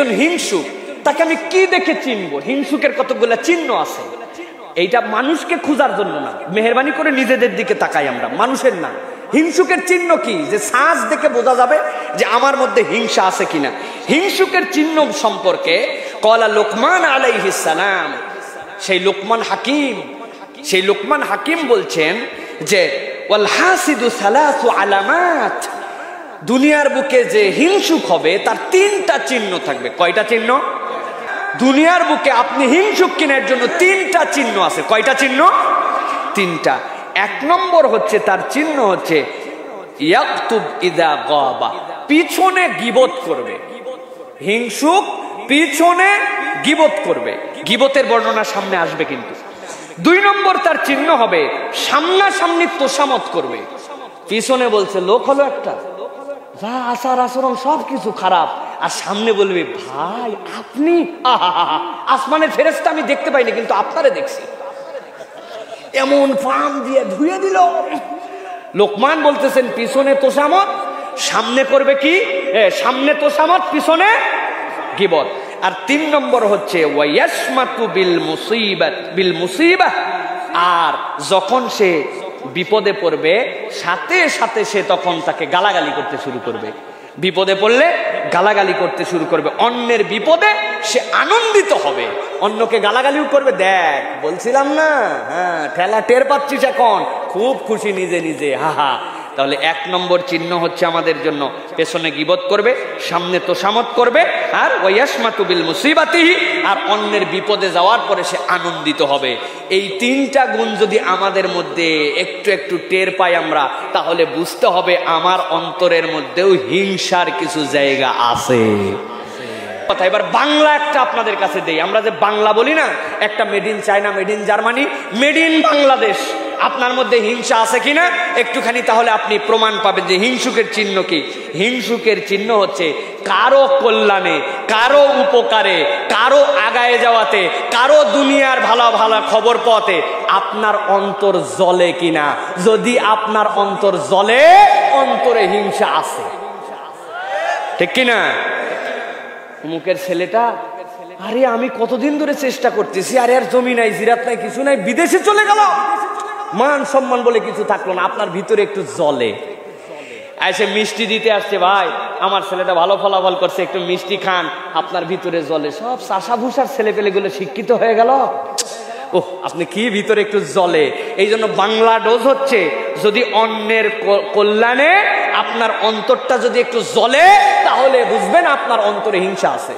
একজন হিংসুক, তাকে আমি কি দেখে চিনবো? হিংসুকের কতগুলা চিহ্ন আছে। এইটা মানুষকে খোঁজার জন্য না, মেহেরবানি করে নিজেদের দিকে তাকাই আমরা, মানুষের না। হিংসুকের চিহ্ন কি? যে সাজ দেখে বোঝা যাবে যে আমার মধ্যে হিংসা আছে কিনা। হিংসুকের চিহ্ন সম্পর্কে কলা লোকমান আলাইহিস সালাম, সেই লোকমান হাকিম বলছেন যে ওয়াল হাসিদু সালাসু আলামাত, দুনিয়ার বুকে যে হিংসুক হবে তার তিনটা চিহ্ন থাকবে। কয়টা চিহ্ন? দুনিয়ার বুকে আপনি হিংসুক কিনার জন্য তিনটা চিহ্ন আছে। কয়টা চিহ্ন? তিনটা। এক নম্বর হচ্ছে তার চিহ্ন হচ্ছে ইয়াকতুব ইযা গাবা, পিছনে গীবত করবে। হিংসুক পিছনে গীবত করবে, গীবতের বর্ণনা সামনে আসবে কিন্তু। দুই নম্বর তার চিহ্ন হবে সামনাসামনি তোষামত করবে। পিছনে বলছে লোক হলো একটা, যা আচার আচরণ সবকিছু খারাপ, আর সামনে বলবে ভাই আপনি আসমানের ফেরেশতা আমি দেখতে পাইনি কিন্তু আপনারে দেখছি, এমন ফার্ম দিয়ে ধুয়ে দিল। লোকমান বলতেছেন পিছনে তোষামত, সামনে করবে কি? সামনে তোষামত, পিছনে গীবত। আর তিন নম্বর হচ্ছে ওয়ায়াসমাতু বিল মুসিবাহ, আর যখন সে বিপদে পড়বে সাথে সাথে সে তখন তাকে গালাগালি করতে শুরু করবে। বিপদে পড়লে গালাগালি করতে শুরু করবে, অন্যের বিপদে সে আনন্দিত হবে, অন্যকে গালাগালিও করবে। দেখ বলছিলাম না, হ্যাঁ ঠেলা টের পাচ্ছিস এখন, খুব খুশি নিজে নিজে, হা হা। তাহলে এক নম্বর চিহ্ন হচ্ছে আমাদের জন্য পেছনে গীবত করবে, সামনে তোষামত করবে, আর ওয়ায়াসমাতু বিল মুসিবাতিহি, আর অন্যের বিপদে যাওয়ার পরে সে আনন্দিত হবে। এই তিনটা গুণ যদি আমাদের মধ্যে একটু একটু টের পাই আমরা, তাহলে বুঝতে হবে আমার অন্তরের মধ্যেও হিংসার কিছু জায়গা আছে। কথা এবার বাংলা একটা আপনাদের কাছে দেই। আমরা যে বাংলা বলি না, একটা made in China, made in Germany, made in Bangladesh, আপনার মধ্যে হিংসা আছে কিনা একটুখানি, তাহলে আপনি প্রমাণ পাবেন যে হিংসুকের চিহ্ন কি। হিংসুকের চিহ্ন হচ্ছে কারো কল্যাণে, কারো উপকারে, কারো আগায় যাওয়াতে, কারো দুনিয়ার ভালো ভালো খবর পাওয়াতে আপনার অন্তর জ্বলে কিনা। যদি আপনার অন্তর জ্বলে, অন্তরে হিংসা আছে, ঠিক কিনা? অমুকের ছেলেটা, আরে আমি কতদিন ধরে চেষ্টা করতেছি, আরে আর জমি নাই, জিরাত নাই, কিছু নাই, বিদেশে চলে গেল, মান সম্মান বলে কিছু থাকলো না, আপনার ভিতরে একটু জ্বলে। এসে মিষ্টি দিতে আসছে, ভাই আমার ছেলেটা ভালো ফলাফল করছে, একটু মিষ্টি খান, আপনার ভিতরে জ্বলে। সব চাষা ভুষার ছেলে পেলেগুলো শিক্ষিত হয়ে গেল, ওহ আপনি কি ভিতরে একটু জ্বলে। এই জন্য বাংলা ডোজ হচ্ছে, যদি অন্যের কল্যাণে আপনার অন্তরটা যদি একটু জ্বলে, তাহলে বুঝবেন আপনার অন্তরে হিংসা আছে।